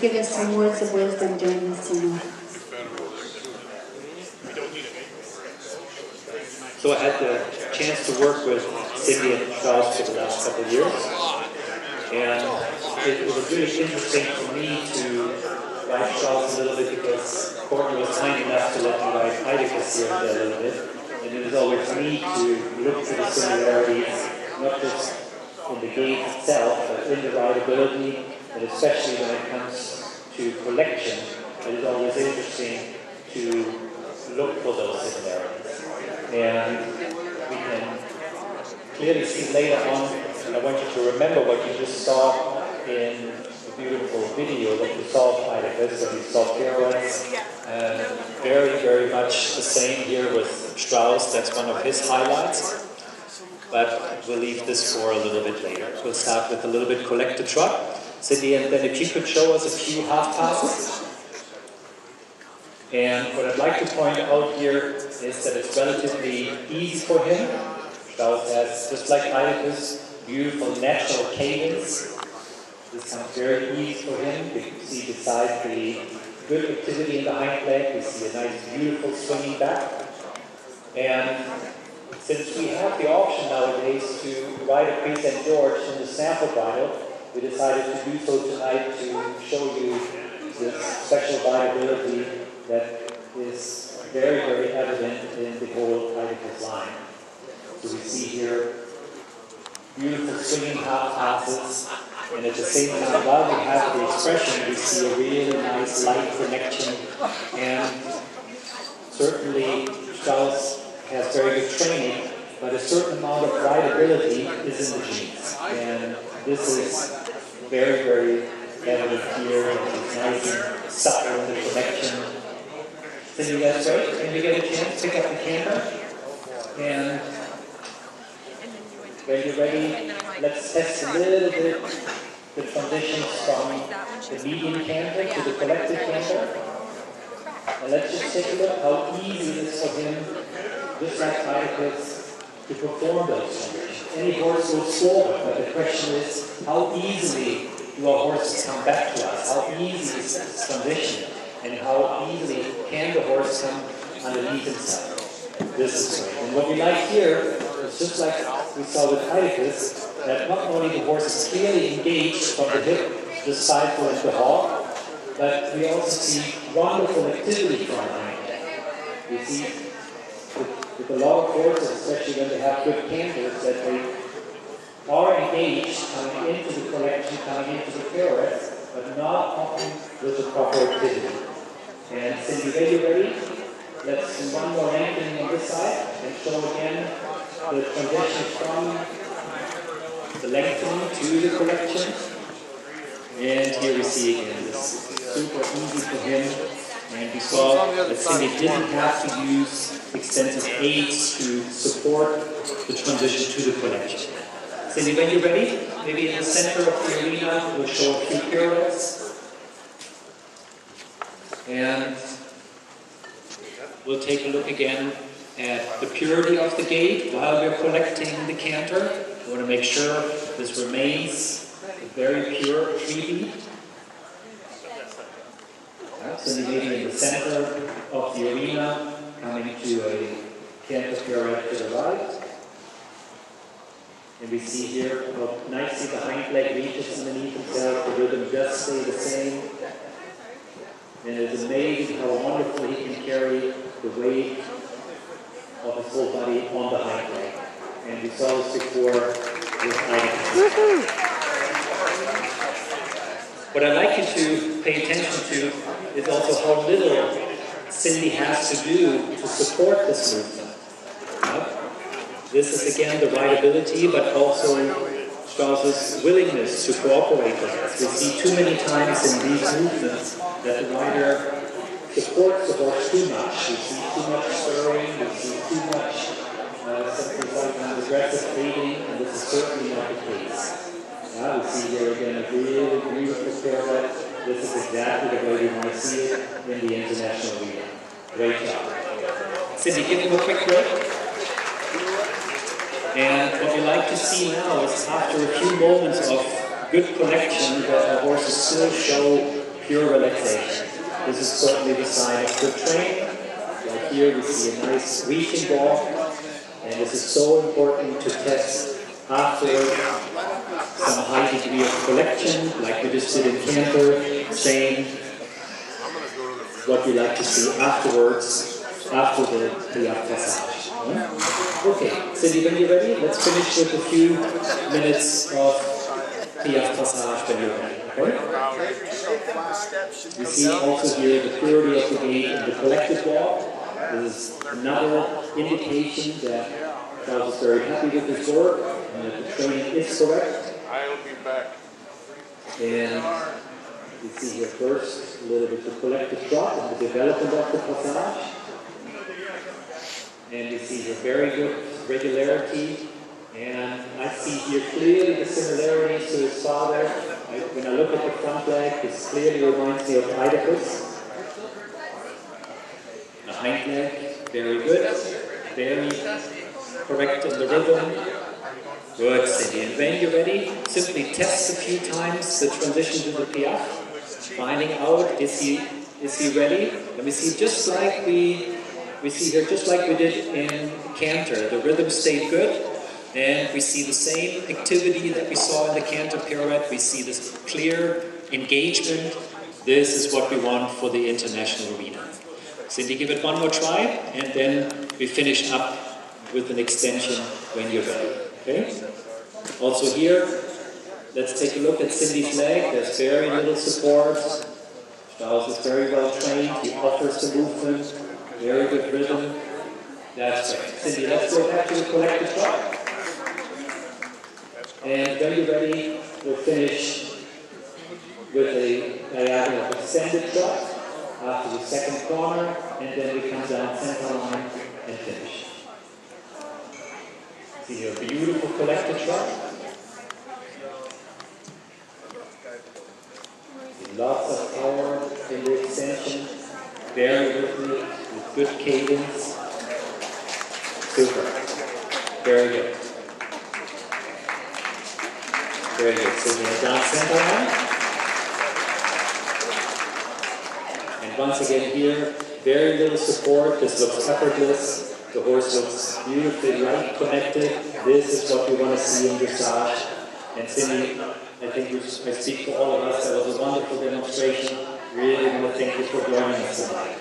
give us some words of wisdom during this seminar. So I had the chance to work with Cyndi and Strauss for the last couple of years, and it was really interesting for me to write Strauss a little bit because Courtney was kind enough to let me write Heidegger's here and there a little bit, and it was always neat to look for the similarities, not just in the gate itself, but in the writability, and especially when it comes to collection, it is always interesting to look for those similarities. And we can clearly see later on, and I want you to remember what you just saw in the beautiful video that you saw of Heidegger. So you saw pirouettes, very, very much the same here with Strauss. That's one of his highlights. But we'll leave this for a little bit later. We'll start with a little bit collected trot. Cyndi, and then if you could show us a few half passes. And what I'd like to point out here is that it's relatively easy for him. Strauss has, just like Heidegger's, beautiful natural cadence. This comes very easy for him. You can see besides the good activity in the hind leg, we see a nice, beautiful swinging back. And since we have the option nowadays to write a Prince and George in the sample vinyl, we decided to do so tonight to show you this special viability that is very, very evident in the whole Heidegger's line. So we see here beautiful swinging half passes, and at the same time, while we have the expression, we see a really nice light connection, and certainly Strauss has very good training, but a certain amount of writability is in the genes, and this is very, very evident here, and it's nice and subtle in the connection. Cyndi, that's great. Can we get a chance to pick up the camera? And when you're ready, let's test a little bit the transitions from the medium canter to the collected canter. And let's just take a look how easy it is for him, just like Heidegger's, to perform those transitions. Any horse goes forward, but the question is, how easily do our horses come back to us? How easy is this transition? And how easily can the horse come underneath himself? This is great. And what we like here is just like we saw with Heidegger's, that not only the horse is clearly engaged from the hip, the side and the hog, but we also see wonderful activity from the hind leg. We see with a lot of horses, especially when they have good canters, that they are engaged coming into the collection, coming into the pirouette, but not often with the proper activity. And Cyndi, are you ready? Let's do one more anchoring on this side and show again the transition from the lengthening to the collection. And here we see again this super easy for him. And we saw that Cyndi didn't have to use extensive aids to support the transition to the collection. Cyndi, when you're ready, maybe in the center of the arena, we'll show a few pirouettes. And we'll take a look again at the purity of the gait while we're collecting the canter. We want to make sure this remains a very pure 3-beat. Cyndi maybe in the center of the arena, coming to a canter pirouette to the right. And we see here how nicely the hind leg reaches underneath himself, the rhythm does stay the same. And it's amazing how wonderfully he can carry the weight of his whole body on the hind leg. And we saw this before with Heidegger. What I'd like you to pay attention to is also how little Cyndi has to do to support this movement. This is again the writability, but also Strauss's willingness to cooperate with us. We see too many times in these movements that the rider supports the horse too much. We see too much stirring, we see too much sometimes aggressive aiding, and this is certainly not the case. We see here again a really beautiful pirouette. This is exactly the way we want to see it in the international arena. Great job. Cyndi, give him a quick break. And what we like to see now is after a few moments of good connection that the horses still show pure relaxation. This is certainly the sign of good training. Like here we see a nice reaching walk, and this is so important to test afterward some high degree of collection, like we just did in canter, same, what we like to see afterwards, after the passage. Okay, Cyndi, when you're ready, let's finish with a few minutes of Piaf passage when you're ready. Okay? You see also here the purity of the gait and the collected walk. This is another indication that Strauss is very happy with his work and that the training is correct. I'll be back. And you see here first a little bit the collected trot and the development of the passage. And you see here very good regularity. And I see here clearly the similarities to his father. When I look at the front leg, this clearly reminds me of Oedipus. The hind leg, very good. Very correct in the rhythm. Good, Cyndi. And when you're ready, simply test a few times the transition to the Piaf, finding out is he ready. And we see just like we see here, just like we did in canter, the rhythm stayed good. And we see the same activity that we saw in the canter pirouette. We see this clear engagement. This is what we want for the international arena. Cyndi, give it one more try, and then we finish up with an extension when you're ready. Okay? Also here, let's take a look at Cyndi's leg. There's very little support. Strauss is very well trained. He offers the movement. Very good rhythm. That's right. Cyndi, let's go back to the collected trot. And when you're ready, we'll finish with a diagonal extended trot after the second corner, and then we come down center line and finish. See here, beautiful collected trot. Lots of power in the extension, very rhythmic, with good cadence. Super. Very good. Very good. So we have down center line. And once again here, very little support. This looks effortless. The horse looks beautifully right connected. This is what we want to see in dressage. And Cyndi, I think I speak for all of us. That was a wonderful demonstration. Really want to thank you for joining us tonight.